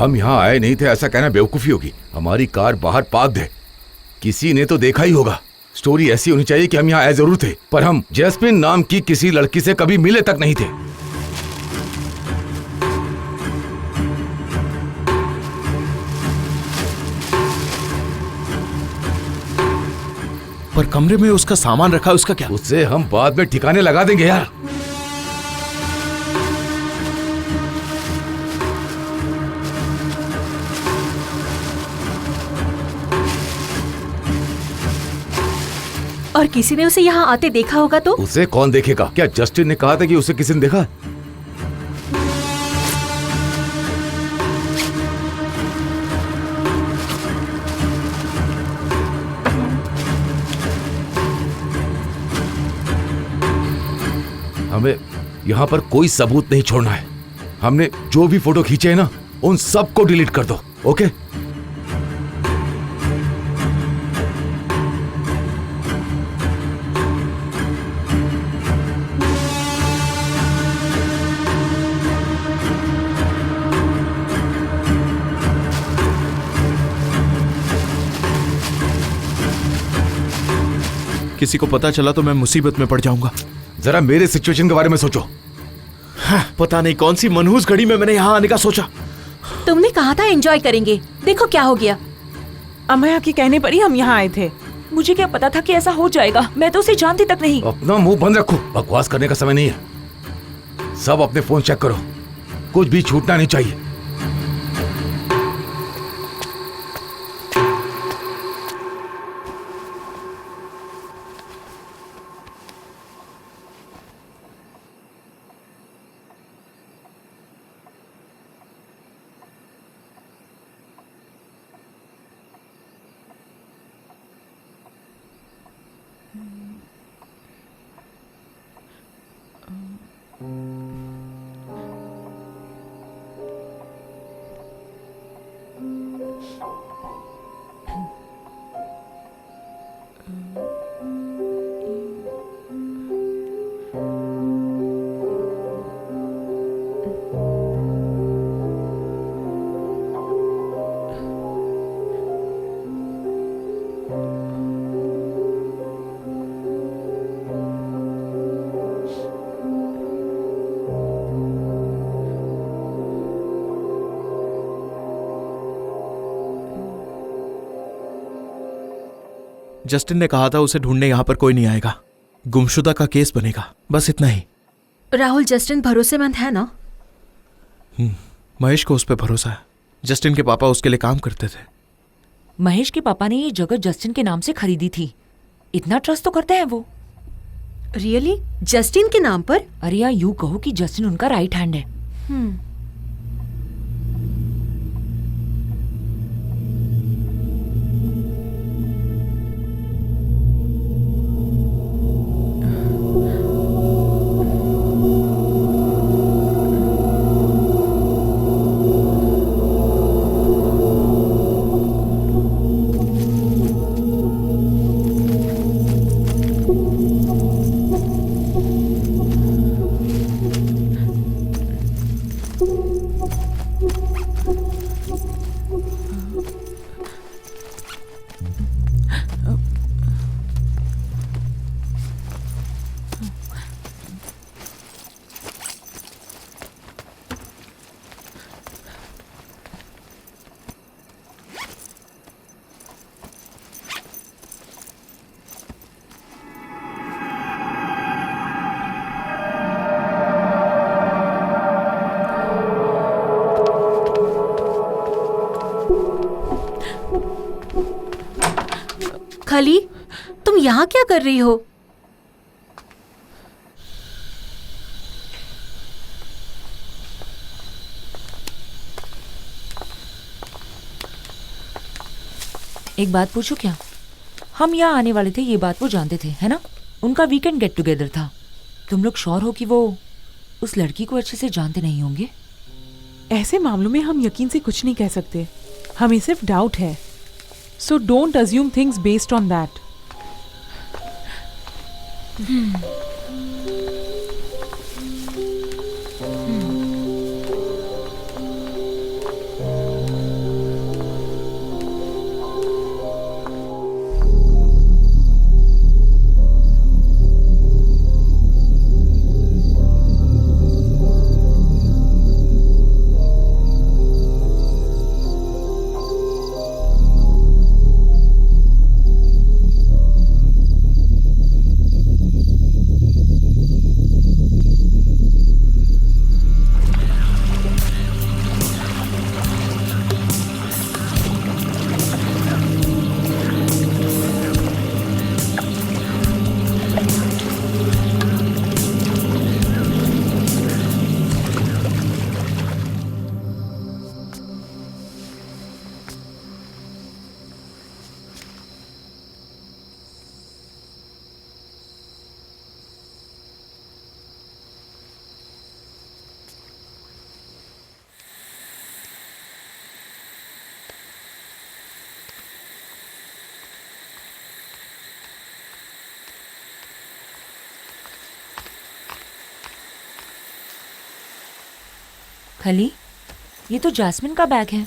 हम यहाँ आए नहीं थे ऐसा कहना बेवकूफी होगी। हमारी कार बाहर पार्क्ड है, किसी ने तो देखा ही होगा। स्टोरी ऐसी होनी चाहिए कि हम यहाँ आए जरूर थे, पर हम जैस्मिन नाम की किसी लड़की से कभी मिले तक नहीं थे। पर कमरे में उसका सामान रखा है, उसका क्या? उससे हम बाद में ठिकाने लगा देंगे यार। और किसी ने उसे यहाँ आते देखा होगा तो? उसे कौन देखेगा? क्या जस्टिन ने कहा था कि उसे किसी ने देखा? हमें यहाँ पर कोई सबूत नहीं छोड़ना है। हमने जो भी फोटो खींचे हैं ना, उन सबको डिलीट कर दो, ओके? किसी को पता चला तो मैं मुसीबत में पड़ जाऊंगा। जरा मेरे सिचुएशन के बारे में सोचो। हाँ, पता नहीं कौन सी मनहूस घड़ी में मैंने यहाँ आने का सोचा। तुमने कहा था एंजॉय करेंगे, देखो क्या हो गया। अमया के कहने पर ही हम यहाँ आए थे। मुझे क्या पता था कि ऐसा हो जाएगा, मैं तो उसे जानती तक नहीं। अपना मुंह बंद रखो, बकवास करने का समय नहीं है। सब अपने फोन चेक करो, कुछ भी छूटना नहीं चाहिए। जस्टिन ने कहा था उसे ढूंढने यहाँ पर कोई नहीं आएगा, गुमशुदा का केस बनेगा, बस इतना ही। राहुल, जस्टिन भरोसेमंद है ना? महेश को उस पर भरोसा है। जस्टिन के पापा उसके लिए काम करते थे। महेश के पापा ने ये जगह जस्टिन के नाम से खरीदी थी, इतना ट्रस्ट तो करते हैं वो। रियली? जस्टिन के नाम पर? अरे या यूं कहो कि जस्टिन उनका राइट हैंड है। खली, तुम यहाँ क्या कर रही हो? एक बात पूछूं क्या? हम यहाँ आने वाले थे, ये बात वो जानते थे, है ना? उनका वीकेंड गेट टुगेदर था। तुम लोग श्योर हो कि वो उस लड़की को अच्छे से जानते नहीं होंगे? ऐसे मामलों में हम यकीन से कुछ नहीं कह सकते, हमें सिर्फ डाउट है। So don't assume things based on that. खली, ये तो जैस्मिन का बैग है।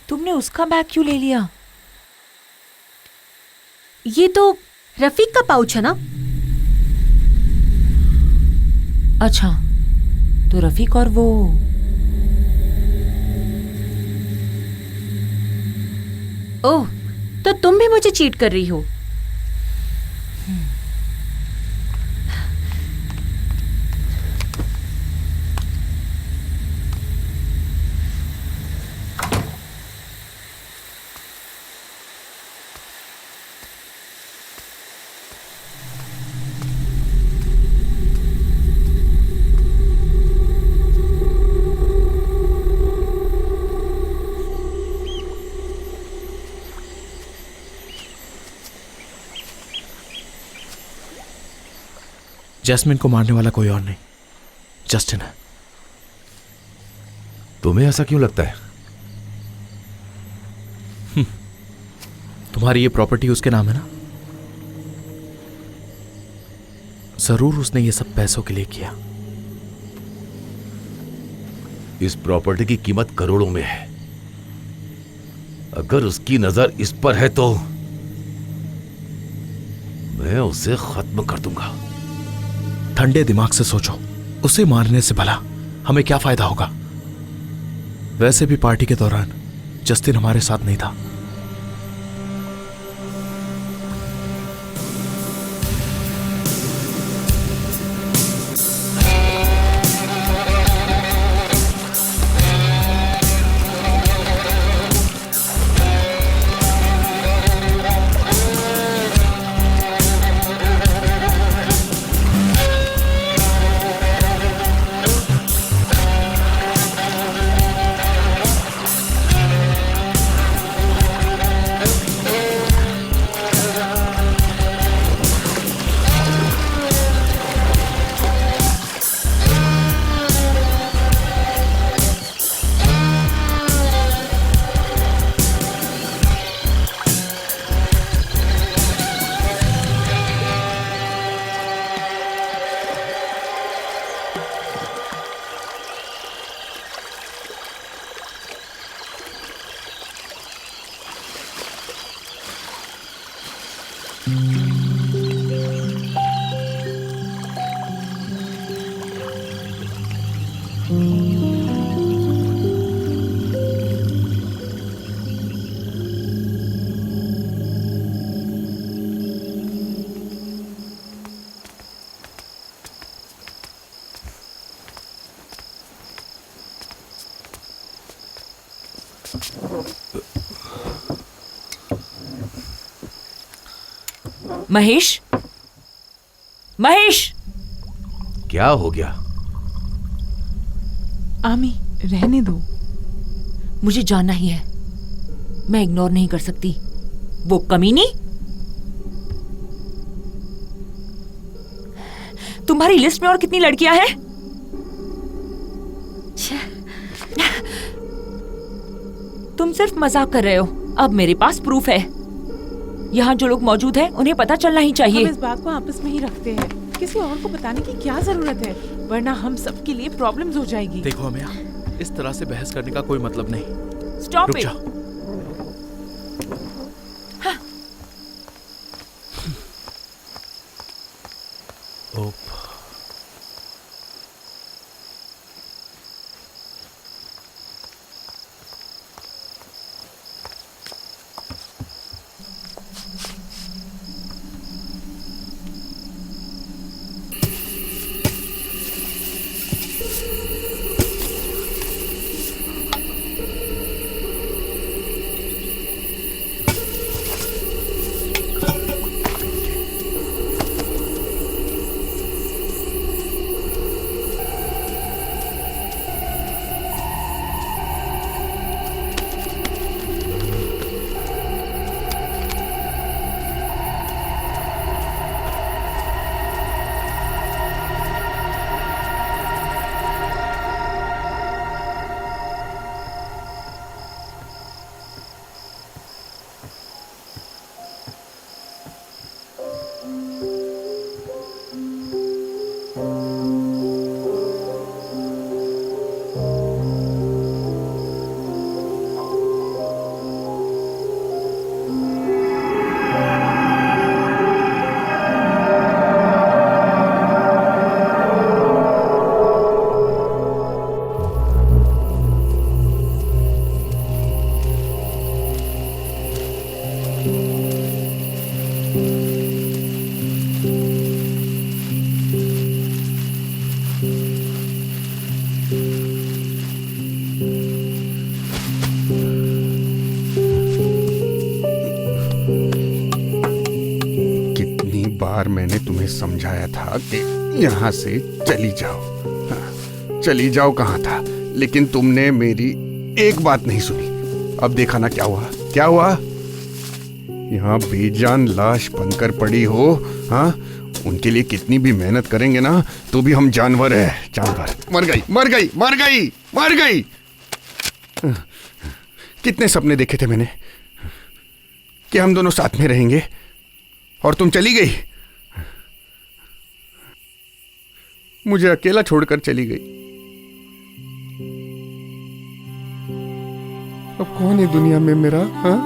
तुमने उसका बैग क्यों ले लिया? ये तो रफीक का पाउच है ना? अच्छा, तो रफीक और वो ओह, तो तुम भी मुझे चीट कर रही हो? जैस्मिन को मारने वाला कोई और नहीं, जस्टिन है। तुम्हें ऐसा क्यों लगता है? तुम्हारी ये प्रॉपर्टी उसके नाम है ना? जरूर उसने ये सब पैसों के लिए किया। इस प्रॉपर्टी की कीमत करोड़ों में है। अगर उसकी नजर इस पर है तो मैं उसे खत्म कर दूंगा। ठंडे दिमाग से सोचो, उसे मारने से भला हमें क्या फायदा होगा? वैसे भी पार्टी के दौरान जस्टिन हमारे साथ नहीं था। महेश, महेश! क्या हो गया? आमी, रहने दो। मुझे जानना ही है। मैं इग्नोर नहीं कर सकती। वो कमीनी तुम्हारी लिस्ट में और कितनी लड़कियां हैं? तुम सिर्फ मजाक कर रहे हो। अब मेरे पास प्रूफ है। यहाँ जो लोग मौजूद हैं उन्हें पता चलना ही चाहिए। हम इस बात को आपस में ही रखते हैं। किसी और को बताने की क्या जरूरत है, वरना हम सबके लिए प्रॉब्लम्स हो जाएगी। देखो अमिया, इस तरह से बहस करने का कोई मतलब नहीं। स्टॉप रुक इट। जा। ओप। बार मैंने तुम्हें समझाया था कि यहाँ से चली जाओ, हाँ, चली जाओ कहाँ था, लेकिन तुमने मेरी एक बात नहीं सुनी। अब देखा ना क्या हुआ, क्या हुआ। यहाँ बेजान लाश बनकर पड़ी हो, हाँ, उनके लिए कितनी भी मेहनत करेंगे ना तो भी हम जानवर हैं, जानवर। मर गई, मर गई, मर गई, मर गई। कितने सपने देखे थे मैंने कि हम दोनों साथ में रहेंगे, और तुम चली गई, मुझे अकेला छोड़कर चली गई। अब कौन है दुनिया में मेरा, हाँ?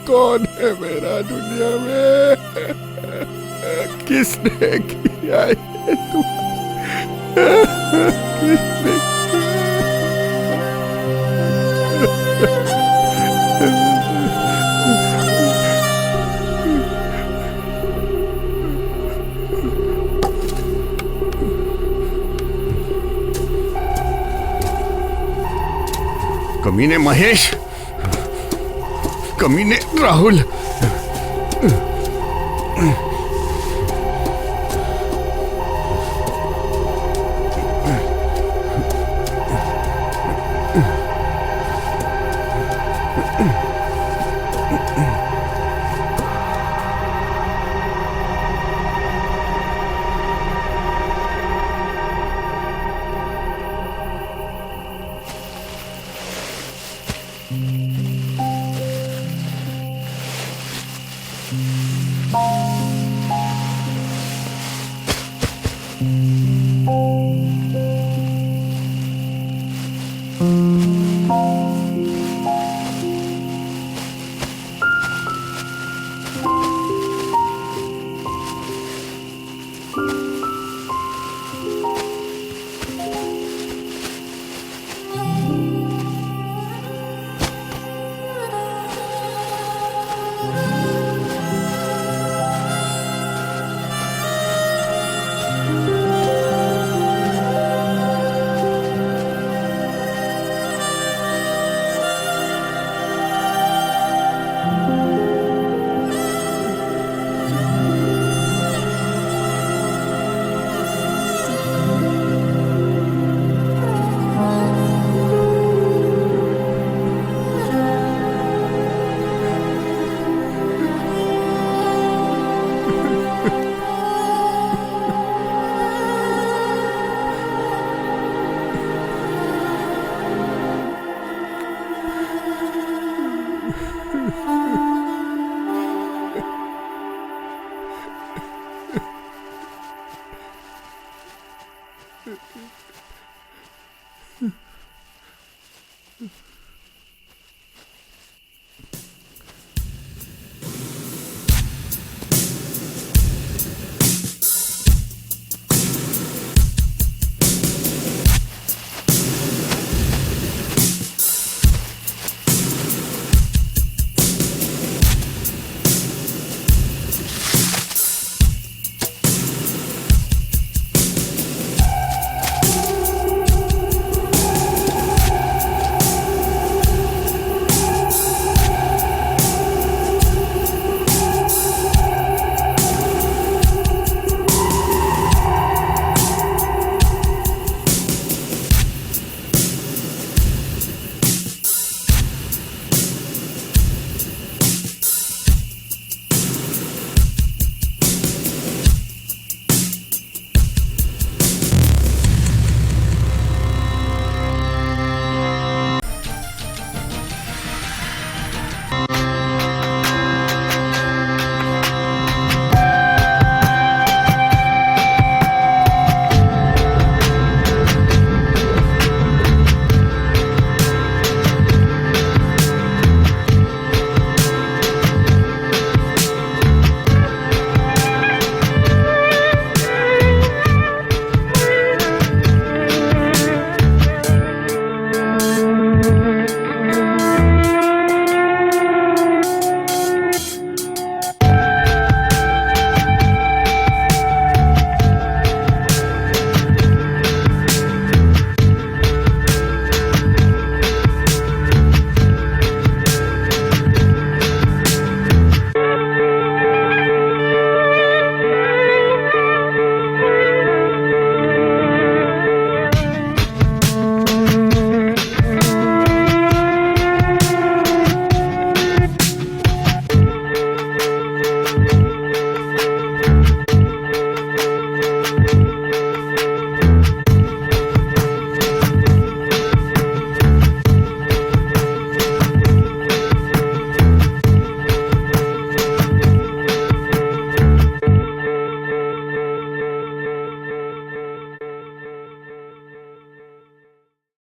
कौन है मेरा दुनिया में, किसने किया ये तुम, किसने कमीने महेश, कमीने राहुल।